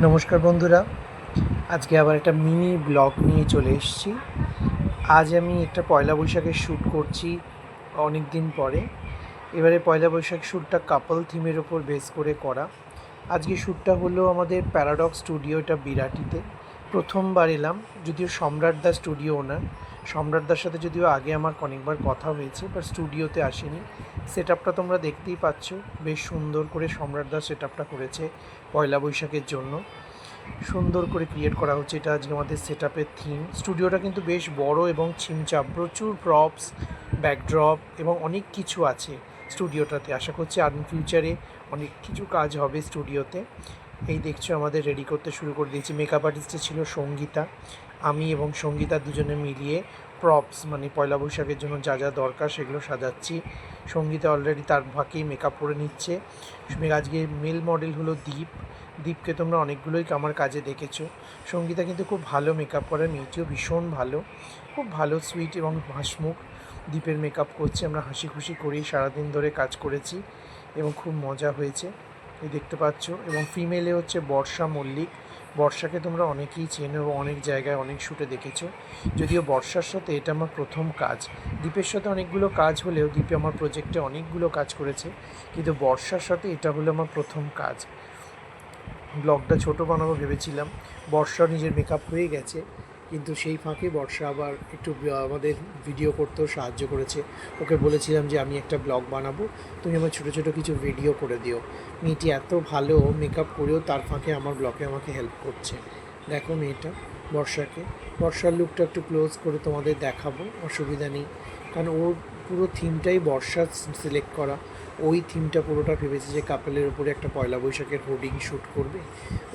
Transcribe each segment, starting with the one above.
নমস্কার বন্ধুরা, আজকে আবার একটা মিনি ব্লগ নিয়ে চলে এসেছি। আজ আমি একটা পয়লা বৈশাখের শ্যুট করছি অনেক দিন পরে। এবারে পয়লা বৈশাখ শ্যুটটা কাপল থিমের ওপর বেস করে করা। আজকে শ্যুটটা হলো আমাদের প্যারাডক্স স্টুডিও, এটা বিরাটিতে। প্রথমবার এলাম, যদিও সম্রাটদা স্টুডিও ওনার। সম্রাটদার সাথে যদিও আগে আমার অনেকবার কথা হয়েছে, বাট স্টুডিওতে আসেনি। সেট আপটা তোমরা দেখতেই পাচ্ছ, বেশ সুন্দর করে সম্রাটদা সেট আপটা করেছে পয়লা বৈশাখের জন্য। সুন্দর করে ক্রিয়েট করা হচ্ছে, এটা আজকে আমাদের সেট আপের থিম। স্টুডিওটা কিন্তু বেশ বড় এবং ছিমচাপ, প্রচুর প্রপস, ব্যাকড্রপ এবং অনেক কিছু আছে স্টুডিওটাতে। আশা করছি ফিউচারে অনেক কিছু কাজ হবে স্টুডিওতে। এই দেখছো আমাদের রেডি করতে শুরু করে দিয়েছি। মেকআপ আর্টিস্টে ছিল সঙ্গীতা, আমি এবং সঙ্গীতা দুজনে মিলিয়ে প্রপস মানে পয়লা বৈশাখের জন্য যা যা দরকার সেগুলো সাজাচ্ছি। সঙ্গীতা অলরেডি তার ফাঁকেই মেকআপ করে নিচ্ছে। আজকে মেল মডেল হলো দীপকে তোমরা অনেকগুলোই আমার কাজে দেখেছো। সঙ্গীতা কিন্তু খুব ভালো মেকআপ করে, মেয়েটিও ভীষণ ভালো, খুব ভালো, সুইট এবং হাসিমুখ। দীপের মেকআপ করছে, আমরা হাসি খুশি করেই সারাদিন ধরে কাজ করেছি এবং খুব মজা হয়েছে, এই দেখতে পাচ্ছ। এবং ফিমেলে হচ্ছে বর্ষা মল্লিক। বর্ষাকে তোমরা অনেকেই চেনো এবং অনেক জায়গায় অনেক শ্যুটে দেখেছো। যদিও বর্ষার সাথে এটা আমার প্রথম কাজ। দীপের সাথে অনেকগুলো কাজ হলেও দীপে আমার প্রজেক্টে অনেকগুলো কাজ করেছে, কিন্তু বর্ষার সাথে এটা হলো আমার প্রথম কাজ। ব্লগটা ছোট বানাবো ভেবেছিলাম, বর্ষা নিজের মেকআপ হয়ে গেছে, কিন্তু সেই ফাঁকে বর্ষা আবার একটু আমাদের ভিডিও করতেও সাহায্য করেছে। ওকে বলেছিলাম যে আমি একটা ব্লগ বানাবো, তুমি আমার ছোটো ছোটো কিছু ভিডিও করে দিও। মেয়েটি এত ভালো মেকআপ করেও তার ফাঁকে আমার ব্লগে আমাকে হেল্প করছে। দেখো মেয়েটা, বর্ষার লুকটা একটু ক্লোজ করে তোমাদের দেখাবো, অসুবিধা নেই, কারণ ওর পুরো থিমটাই বর্ষা সিলেক্ট করা। ওই থিমটা পুরোটা ভেবেছে যে কাপেলের ওপরে একটা পয়লা বৈশাখের হোর্ডিং শ্যুট করবে।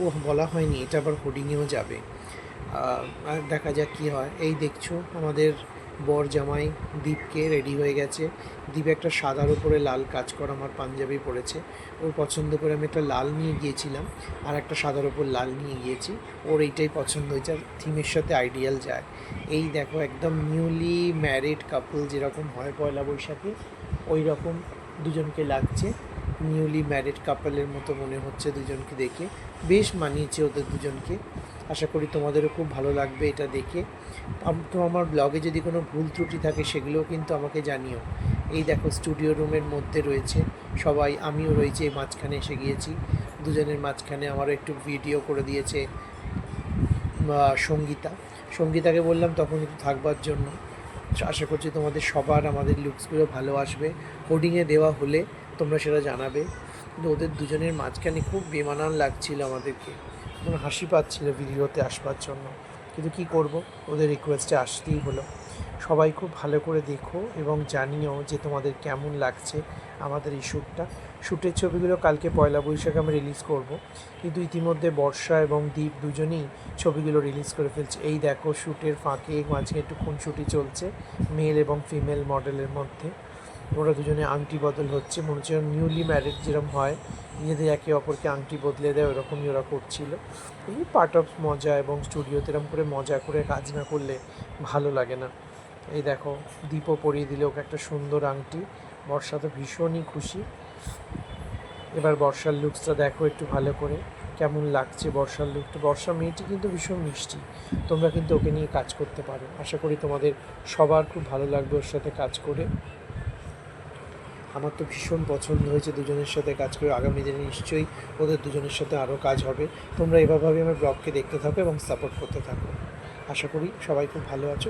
ও বলা হয়নি এটা আবার হোর্ডিংয়েও যাবে। আর দেখা যাক কী হয়। এই দেখছো আমাদের বর জামাই দীপকে রেডি হয়ে গেছে। দীপ একটা সাদার উপরে লাল কাজ করা আমার পাঞ্জাবি পরেছে, ওর পছন্দ করে আমি একটা লাল নিয়ে গিয়েছিলাম আর একটা সাদার উপর লাল নিয়ে গিয়েছি। ওর এইটাই পছন্দ হয়েছে আর থিমের সাথে আইডিয়াল যায়। এই দেখো একদম নিউলি ম্যারিড কাপল যেরকম হয় পয়লা বৈশাখে, ওই রকম দুজনকে লাগছে। নিউলি ম্যারিড কাপলের মতো মনে হচ্ছে দুজনকে দেখে, বেশ মানিয়েছে ওদের দুজনকে। আশা করি তোমাদেরও খুব ভালো লাগবে এটা দেখে। তো আমার ব্লগে যদি কোনো ভুল ত্রুটি থাকে সেগুলোও কিন্তু আমাকে জানিও। এই দেখো স্টুডিও রুমের মধ্যে রয়েছে সবাই, আমিও রয়েছি, এই মাঝখানে এসে গিয়েছি। দুজনের মাঝখানে আমারও একটু ভিডিও করে দিয়েছে সঙ্গীতাকে বললাম তখন একটু থাকবার জন্য। আশা করছি তোমাদের সবার আমাদের লুকসগুলো ভালো আসবে। হোর্ডিংয়ে দেওয়া হলে তোমরা সেটা জানাবে। কিন্তু ওদের দুজনের মাঝখানে খুব বেমানান লাগছিল আমাদেরকে, কোনো হাসি পাচ্ছিল ভিডিওতে আসবার জন্য, কিন্তু কী করব, ওদের রিকোয়েস্টে আসতেই হলো। সবাই খুব ভালো করে দেখো এবং জানিও যে তোমাদের কেমন লাগছে আমাদের এই শ্যুটের ছবিগুলো কালকে পয়লা বৈশাখে আমি রিলিজ করব, কিন্তু ইতিমধ্যে বর্ষা এবং দীপ দুজনেই ছবিগুলো রিলিজ করে ফেলছে। এই দেখো শ্যুটের ফাঁকে মাঝে একটু খুনসুটি চলছে মেল এবং ফিমেল মডেলের মধ্যে। ওরা দুজনে আংটি বদল হচ্ছে, মনে হচ্ছে নিউলি ম্যারিড যেরকম হয় নিজেদের একে অপরকে আংটি বদলে দেয়, ওরকমই ওরা করছিল। এই পার্ট অফ মজা, এবং স্টুডিওতে এরকম করে মজা করে কাজ না করলে ভালো লাগে না। এই দেখো দীপও পরিয়ে দিলে ওকে একটা সুন্দর আংটি। বর্ষা তো ভীষণই খুশি। এবার বর্ষার লুকসটা দেখো একটু ভালো করে কেমন লাগছে বর্ষার লুকটা। বর্ষা মেয়েটি কিন্তু ভীষণ মিষ্টি, তোমরা কিন্তু ওকে নিয়ে কাজ করতে পারো। আশা করি তোমাদের সবার খুব ভালো লাগবে ওর সাথে কাজ করে। আমার তো ভীষণ পছন্দ হয়েছে দুজনের সাথে কাজ করে। আগামী দিনে নিশ্চয়ই ওদের দুজনের সাথে আরও কাজ হবে। তোমরা এভাবেই আমার ব্লগকে দেখতে থাকো এবং সাপোর্ট করতে থাকো। আশা করি সবাই খুব ভালো আছো।